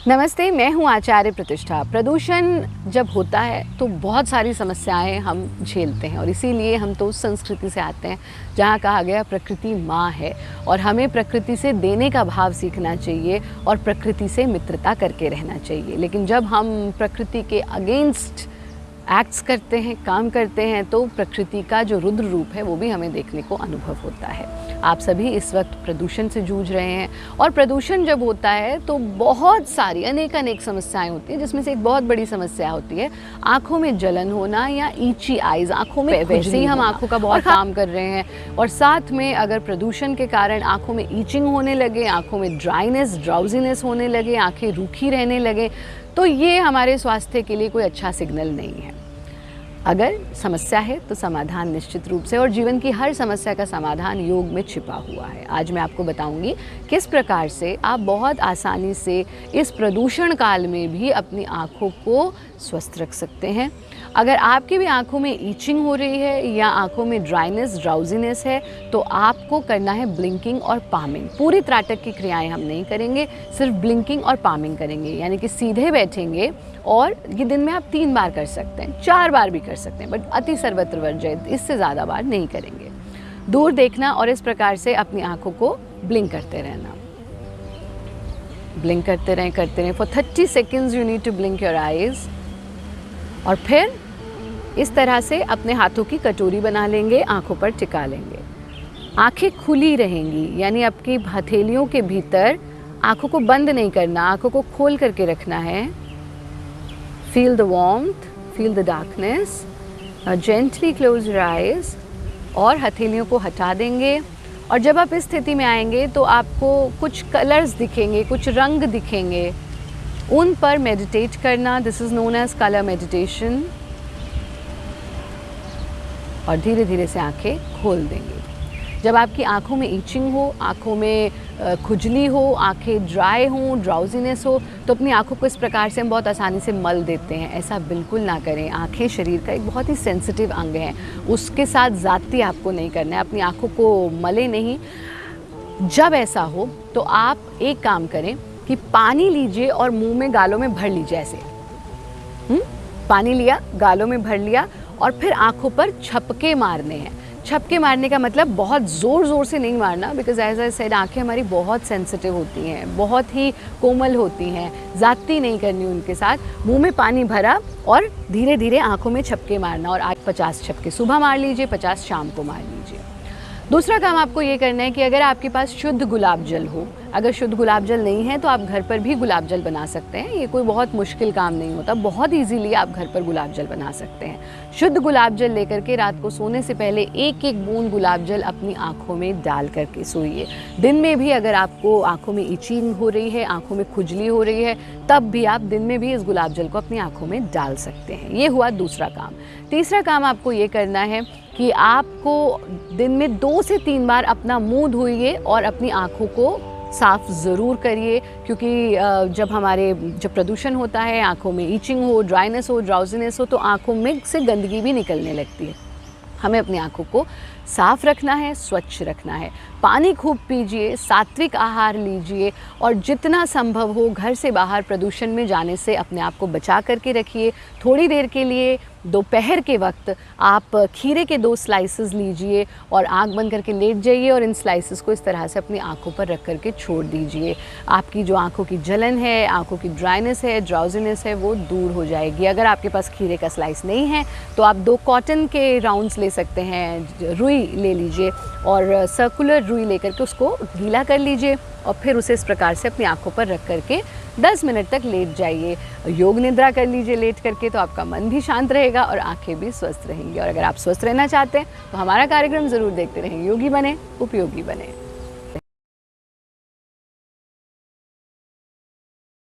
नमस्ते, मैं हूँ आचार्य प्रतिष्ठा। प्रदूषण जब होता है तो बहुत सारी समस्याएं हम झेलते हैं और इसीलिए हम तो उस संस्कृति से आते हैं जहाँ कहा गया प्रकृति माँ है और हमें प्रकृति से देने का भाव सीखना चाहिए और प्रकृति से मित्रता करके रहना चाहिए। लेकिन जब हम प्रकृति के अगेंस्ट एक्ट्स करते हैं, काम करते हैं, तो प्रकृति का जो रुद्र रूप है वो भी हमें देखने को अनुभव होता है। आप सभी इस वक्त प्रदूषण से जूझ रहे हैं और प्रदूषण जब होता है तो बहुत सारी अनेक समस्याएं होती हैं, जिसमें से एक बहुत बड़ी समस्या होती है आँखों में जलन होना या ईची आइज़, आँखों में वैसे ही हम आँखों का बहुत काम कर रहे हैं और साथ में अगर प्रदूषण के कारण आँखों में ईचिंग होने लगे, आँखों में ड्राइनेस, ड्राउजीनेस होने लगे, आँखें रूखी रहने लगे, तो ये हमारे स्वास्थ्य के लिए कोई अच्छा सिग्नल नहीं है। अगर समस्या है तो समाधान निश्चित रूप से, और जीवन की हर समस्या का समाधान योग में छिपा हुआ है। आज मैं आपको बताऊंगी किस प्रकार से आप बहुत आसानी से इस प्रदूषण काल में भी अपनी आँखों को स्वस्थ रख सकते हैं। अगर आपकी भी आँखों में ईचिंग हो रही है या आँखों में ड्राइनेस, ड्राउजीनेस है, तो आपको करना है ब्लिंकिंग और पामिंग। पूरी त्राटक की क्रियाएं हम नहीं करेंगे, सिर्फ ब्लिंकिंग और पामिंग करेंगे। यानी कि सीधे बैठेंगे और ये दिन में आप 3 बार कर सकते हैं, 4 बार भी कर सकते हैं, बट अति सर्वत्र वर्ज्य, इससे ज़्यादा बार नहीं करेंगे। दूर देखना और इस प्रकार से अपनी आँखों को ब्लिंक करते रहना। ब्लिंक करते रहें। For 30 seconds you need to blink your eyes. और फिर इस तरह से अपने हाथों की कटोरी बना लेंगे, आँखों पर टिका लेंगे। आँखें खुली रहेंगी, यानी आपकी हथेलियों के भीतर आँखों को बंद नहीं करना, आँखों को खोल करके रखना है। Feel the warmth, feel the darkness. Gently close your eyes और हथेलियों को हटा देंगे। और जब आप इस स्थिति में आएंगे तो आपको कुछ कलर्स दिखेंगे, कुछ रंग दिखेंगे, उन पर मेडिटेट करना। This is known as colour meditation. और धीरे धीरे से आंखें खोल देंगे। जब आपकी आंखों में ईचिंग हो, आंखों में खुजली हो, आंखें ड्राई हों, ड्राउजीनेस हो, तो अपनी आंखों को इस प्रकार से हम बहुत आसानी से मल देते हैं। ऐसा बिल्कुल ना करें। आंखें शरीर का एक बहुत ही सेंसिटिव अंग है, उसके साथ ज़्यादती आपको नहीं करना है। अपनी आंखों को मले नहीं। जब ऐसा हो तो आप एक काम करें कि पानी लीजिए और मुंह में, गालों में भर लीजिए ऐसे। पानी लिया, गालों में भर लिया और फिर आंखों पर छपके मारने हैं। छपके मारने का मतलब बहुत ज़ोर से नहीं मारना, बिकॉज एज आई सेड आँखें हमारी बहुत सेंसिटिव होती हैं, बहुत ही कोमल होती हैं, ज़्यादती नहीं करनी उनके साथ। मुंह में पानी भरा और धीरे धीरे आंखों में छपके मारना। और आज 50 छपके सुबह मार लीजिए, 50 शाम को मार लीजिए। दूसरा काम आपको ये करना है कि अगर आपके पास शुद्ध गुलाब जल हो, अगर शुद्ध गुलाब जल नहीं है तो आप घर पर भी गुलाब जल बना सकते हैं। ये कोई बहुत मुश्किल काम नहीं होता, बहुत इजीली आप घर पर गुलाब जल बना सकते हैं। शुद्ध गुलाब जल लेकर के रात को सोने से पहले एक बूंद गुलाब जल अपनी आँखों में डाल करके सोइए। दिन में भी अगर आपको आँखों में इचिंग हो रही है, आँखों में खुजली हो रही है, तब भी आप दिन में भी इस गुलाब जल को अपनी आँखों में डाल सकते हैं। ये हुआ दूसरा काम। तीसरा काम आपको ये करना है कि आपको दिन में 2 से 3 बार अपना मुंह धोइए और अपनी आँखों को साफ़ ज़रूर करिए, क्योंकि जब प्रदूषण होता है, आँखों में ईचिंग हो, ड्राइनेस हो, ड्राउजीनेस हो, तो आँखों में से गंदगी भी निकलने लगती है। हमें अपनी आँखों को साफ़ रखना है, स्वच्छ रखना है। पानी खूब पीजिए, सात्विक आहार लीजिए और जितना संभव हो घर से बाहर प्रदूषण में जाने से अपने आप को बचा करके रखिए। थोड़ी देर के लिए दोपहर के वक्त आप खीरे के 2 स्लाइसेस लीजिए और आँख बंद करके लेट जाइए और इन स्लाइसेस को इस तरह से अपनी आँखों पर रख करके छोड़ दीजिए। आपकी जो आँखों की जलन है, आँखों की ड्राइनेस है, ड्राउजीनेस है, वो दूर हो जाएगी। अगर आपके पास खीरे का स्लाइस नहीं है तो आप 2 कॉटन के राउंड्स ले सकते हैं। रुई ले लीजिए और सर्कुलर रुई लेकर के उसको गीला कर लीजिए और फिर उसे इस प्रकार से अपनी आँखों पर रख करके 10 मिनट तक लेट जाइए। योग निद्रा कर लीजिए लेट करके, तो आपका मन भी शांत रहेगा और आंखें भी स्वस्थ रहेंगी। और अगर आप स्वस्थ रहना चाहते हैं तो हमारा कार्यक्रम ज़रूर देखते रहें। योगी बने, उपयोगी बने।